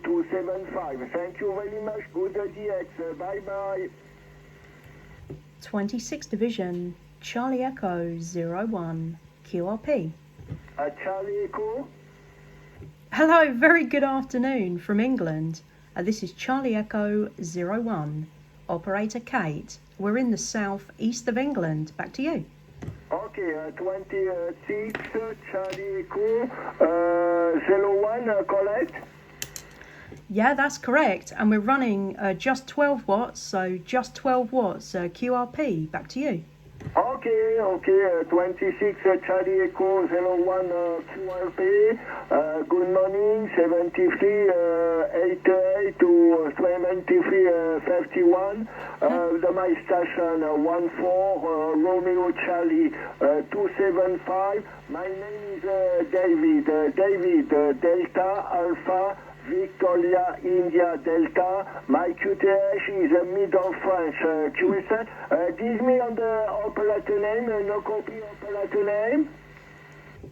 275. Thank you very much. Good DX. Bye-bye. 26th Division, Charlie Echo 01, QRP. Charlie Echo. Hello, very good afternoon from England. This is Charlie Echo 01, Operator Kate. We're in the south east of England. Back to you. Okay, 26, Charlie Echo 01, correct? Yeah, that's correct. And we're running just 12 watts, so just 12 watts QRP. Back to you. Okay, 26 Charlie Echo 01 QRP. Good morning, 73 88 to 73 51. My station 14 Romeo Charlie 275. My name is David. David Delta Alpha Victoria India Delta. My QTH is Middle French QSL. Give me on the operator name, no copy operator name.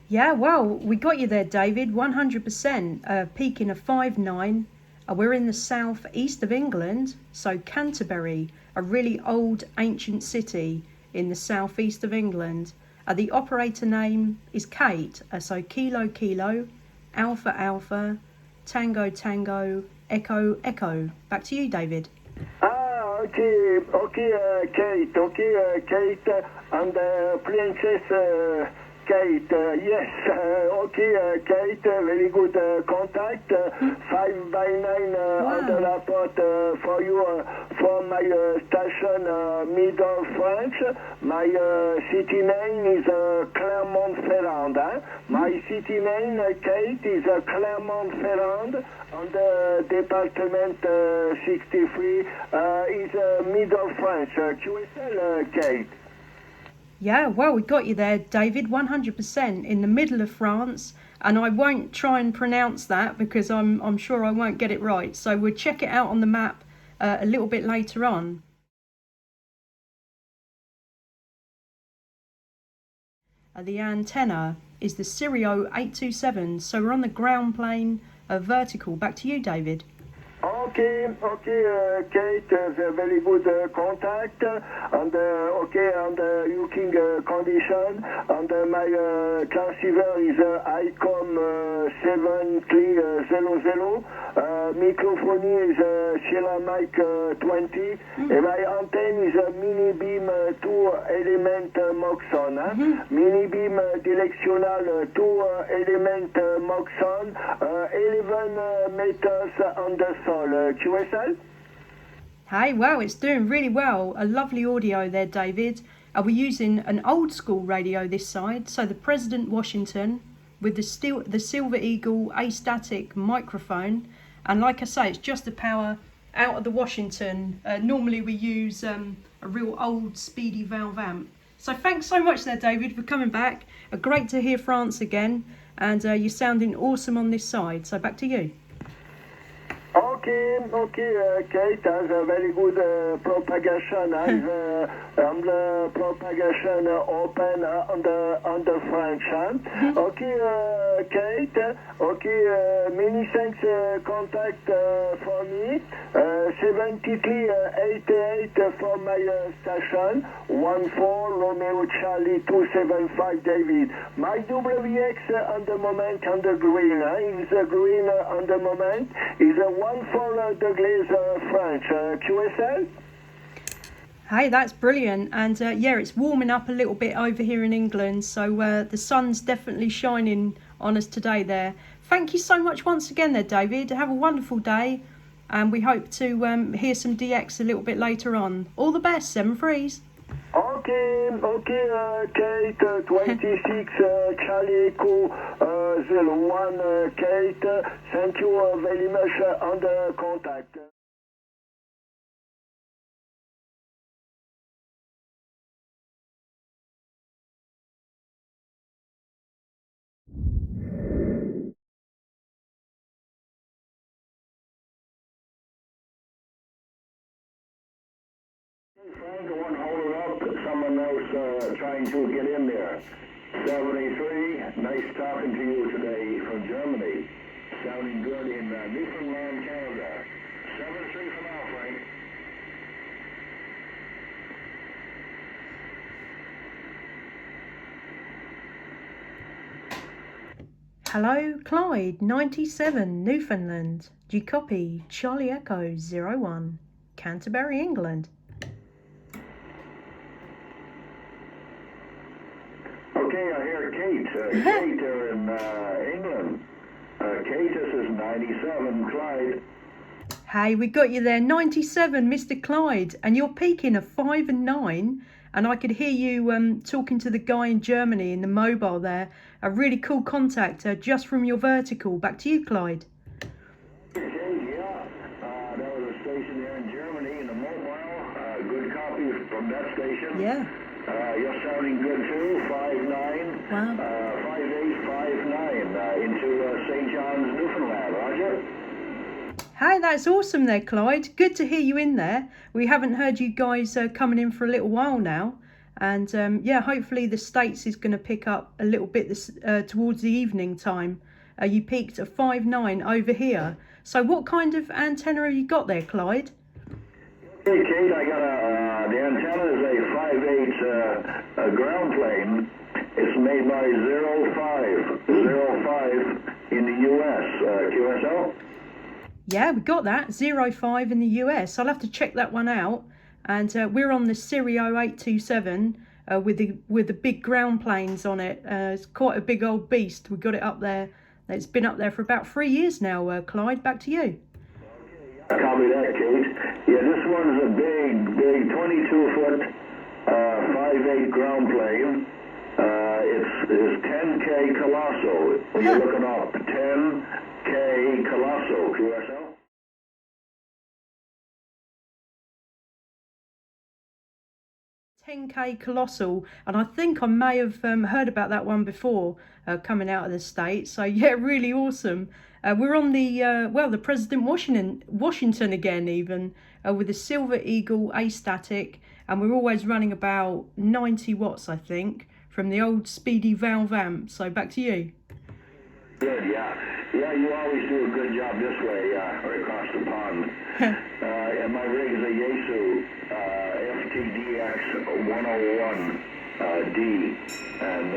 Yeah, well, we got you there, David, 100%. Peaking of 5'9". We're in the south east of England, so Canterbury, a really old ancient city in the south east of England. The operator name is Kate, so Kilo Kilo, Alpha Alpha, Tango Tango, Echo Echo. Back to you, David. Okay, Kate, Kate, and Princess Kate, yes, Kate, very good contact, 5 by 9 on the rapport for you from my station Middle French. My city name is Clermont-Ferrand. My city name, Kate, is Clermont-Ferrand, on the department 63 is Middle French, QSL, Kate. Yeah, well, we got you there, David, 100% in the middle of France, and I won't try and pronounce that because I'm sure I won't get it right. So we'll check it out on the map a little bit later on. The antenna is the Sirio 827, so we're on the ground plane, vertical. Back to you, David. Okay, Kate, very good contact, and looking condition, and my transceiver is ICOM 7300, microphone is Sierra Mic 20, and my antenna is a mini beam 2-element Moxon, mini beam directional 2-element Moxon, 11 meters on the QSL? Hey, well, it's doing really well. A lovely audio there, David. We're using an old school radio this side, so the President Washington with the Silver Eagle astatic microphone. And like I say, it's just the power out of the Washington. Normally we use a real old speedy valve amp. So thanks so much there, David, for coming back. Great to hear France again. And you're sounding awesome on this side. So back to you. Okay, Kate has a very good propagation. And the propagation open on the French. Okay, Kate. Okay, many thanks contact for me. 7388 for my station. 14 Romeo Charlie 275 David. My WX on the moment on the green. Is the green on the moment is a 14 degrees French QSL. Hey, that's brilliant. And yeah, it's warming up a little bit over here in England, so the sun's definitely shining on us today there. Thank you so much once again there, David. Have a wonderful day, and we hope to hear some DX a little bit later on. All the best, 7 Freeze. Okay, Kate, 26, Charlie Echo 01, Kate, thank you very much on the contact. Frank, I want to hold it up. Someone else trying to get in there. 73, nice talking to you today from Germany. Sounding good in Newfoundland, Hello, Clyde, 97, Newfoundland. Do you copy? Charlie Echo 01, Canterbury, England. Okay, I hear Kate. Kate are in England. Kate, this is 97, Clyde. Hey, we got you there, 97, Mr. Clyde, and you're peaking a 5 and 9. And I could hear you talking to the guy in Germany in the mobile there. A really cool contact just from your vertical. Back to you, Clyde. Okay, yeah. That was a station there in Germany in the mobile. Good copy from that station. Yeah. You're sounding good too. 5'9". Wow. 5'8", 5'9", into St. John's, Newfoundland. Roger. Hey, that's awesome there, Clyde. Good to hear you in there. We haven't heard you guys coming in for a little while now. And yeah, hopefully the States is going to pick up a little bit this, towards the evening time. You peaked at 5'9" over here. So what kind of antenna have you got there, Clyde? Hey, Kate, I got the antenna is a 5'8" ground plane. It's made by 05 in the U.S. QSL. Yeah, we got that, 05 in the US. I'll have to check that one out. And we're on the Sirio 827 with the big ground planes on it. It's quite a big old beast. We got it up there. It's been up there for about 3 years now, Clyde. Back to you. Copy that, Kate. Yeah, this one's a big 22-foot 5'8" ground plane. It's 10K Colosso. When you're looking up, 10K Colosso, QSL. 10K Colossal, and I think I may have heard about that one before coming out of the States. So yeah, really awesome. We're on the the President Washington again, even with the Silver Eagle A-static, and we're always running about 90 watts, I think, from the old speedy valve amp. So back to you. Good, yeah. Yeah, you always do a good job this way, right across the pond. And my rig is a Yaesu FTDX 101D and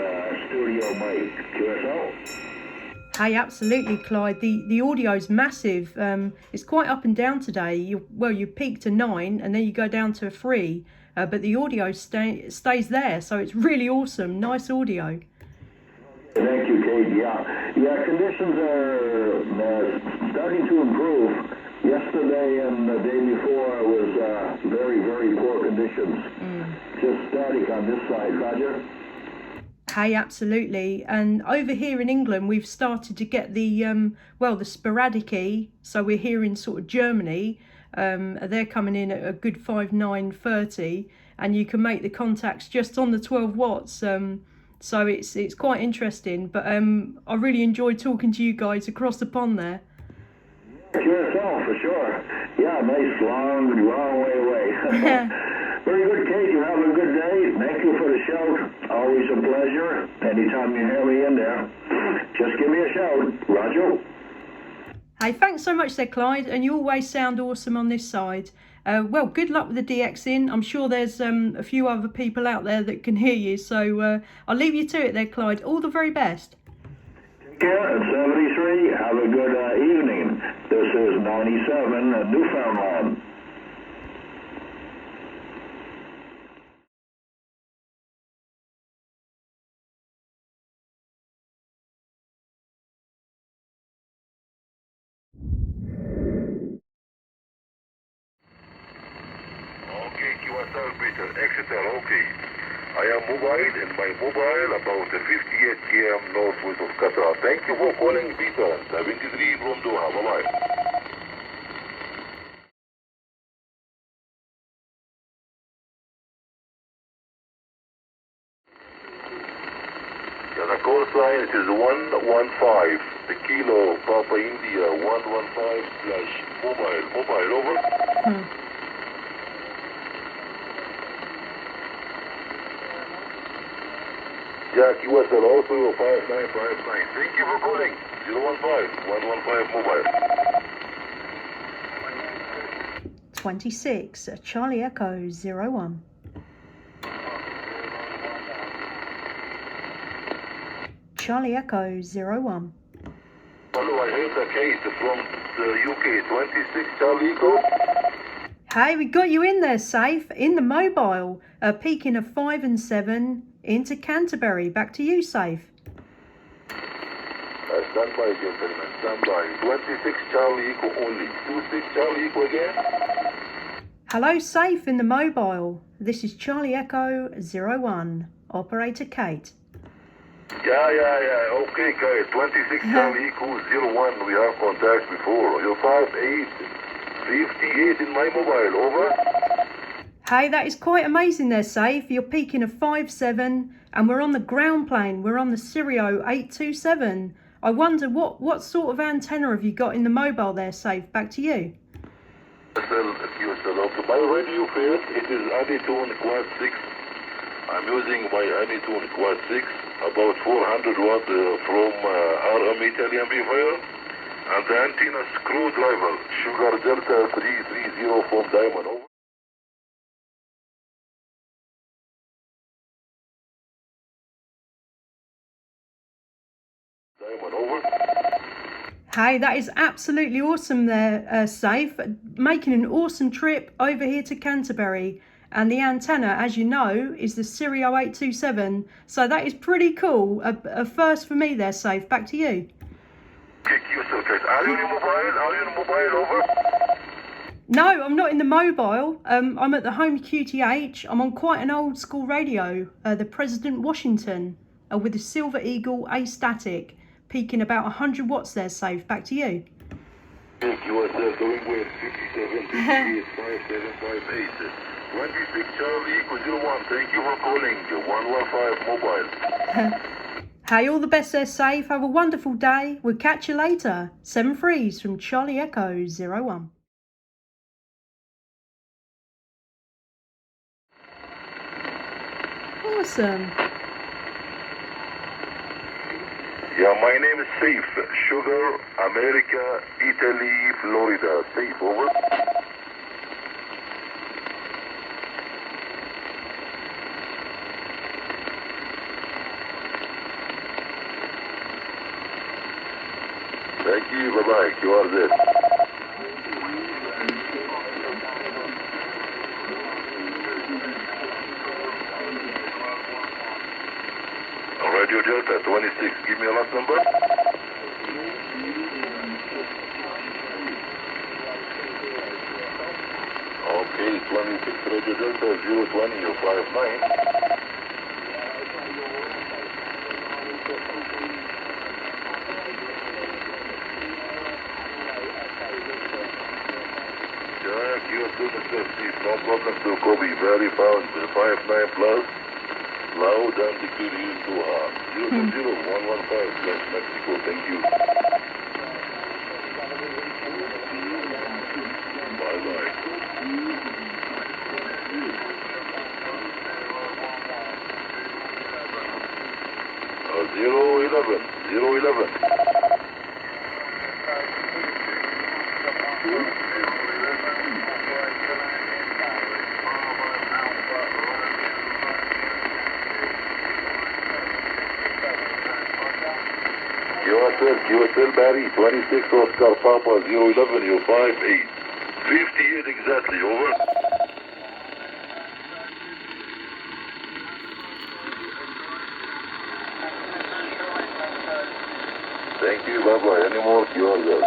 studio mic QSL. Hey, absolutely, Clyde. The audio's massive. It's quite up and down today. You peak to 9 and then you go down to a 3, but the audio stays there, so it's really awesome. Nice audio. Thank you, Kate. Yeah, conditions are starting to improve. Yesterday and the day before was very, very poor conditions. Just static on this side, Roger. Hey, absolutely. And over here in England, we've started to get the the sporadic E. So we're here in sort of Germany. They're coming in at a good 5.930, and you can make the contacts just on the 12 watts. So it's quite interesting, but I really enjoyed talking to you guys across the pond there. QSL, for sure. Yeah, nice, long way away. Very good, Kate. You have a good day. Thank you for the shout. Always a pleasure. Anytime you hear me in there, just give me a shout. Roger. Hey, thanks so much there, Clyde, and you always sound awesome on this side. Well, good luck with the DX in. I'm sure there's a few other people out there that can hear you, so I'll leave you to it there, Clyde. All the very best. Take care at 73. Have a good evening. This is 97 Newfoundland. Exeter, okay. I am mobile, and my mobile about 58 km northwest of Qatar. Thank you for calling Peter, 73 from Doha. Bye-bye. Yeah, the call sign it is 115. The Kilo Papa India 115/mobile. Mobile, over. Jack, USL also 5959. Thank you for calling. 015-115 mobile. 26, Charlie Echo 01. Charlie Echo 01. I heard a Kate from the UK, 26 Charlie Echo. Hey, we got you in there safe, in the mobile, peaking of 5 and 7 into Canterbury. Back to you, safe. Stand by, gentlemen, stand by. 26 Charlie Echo only. 26 Charlie Echo again. Hello, safe in the mobile. This is Charlie Echo 01, Operator Kate. Yeah. Okay, guys. 26 Charlie Echo 01. We have contact before. You're 58 in my mobile. Over. Hey, that is quite amazing there, safe. You're peaking of 5-7, and we're on the ground plane. We're on the Sirio 827. I wonder what sort of antenna have you got in the mobile there, safe? Back to you. Okay, my radio field, it is Anytone Quad 6. I'm using my Anytone Quad 6, about 400 watt from RM Italian amplifier, and the antenna screwdriver, Sugar Delta 330 from Diamond. Over. Diamond, over. Hey, that is absolutely awesome there, safe. Making an awesome trip over here to Canterbury. And the antenna, as you know, is the Sirio 827. So that is pretty cool. A first for me there, safe. Back to you. Kick yourself, guys. Are you in mobile? Over? No, I'm not in the mobile. I'm at the home QTH. I'm on quite an old school radio, the President Washington, with the Silver Eagle A-static, peaking about 100 watts there, safe. Back to you. Kick yourself, going with 57, 58, 5758. 26 Charlie Echo 01. Thank you for calling 115 mobile. Hey, all the best there, safe. Have a wonderful day. We'll catch you later. 7 3s from Charlie Echo 01. Awesome. Yeah, my name is Safe. Sugar, America, Italy, Florida. Safe, over. Thank you, bye-bye. You are there. Radio Delta 26, give me a last number. Okay, 26 Radio Delta 020, you're 59. Jack, you're good, Mr. Steve. No problem to copy. Very fast. 59 plus. Loud and clear you to 00115 plus Mexico. Thank you. Bye-bye. 011. QSL Barry, 26 Oscar Papa 011, you're 58. 58 exactly, over. Thank you, bye-bye. Any more? You are good.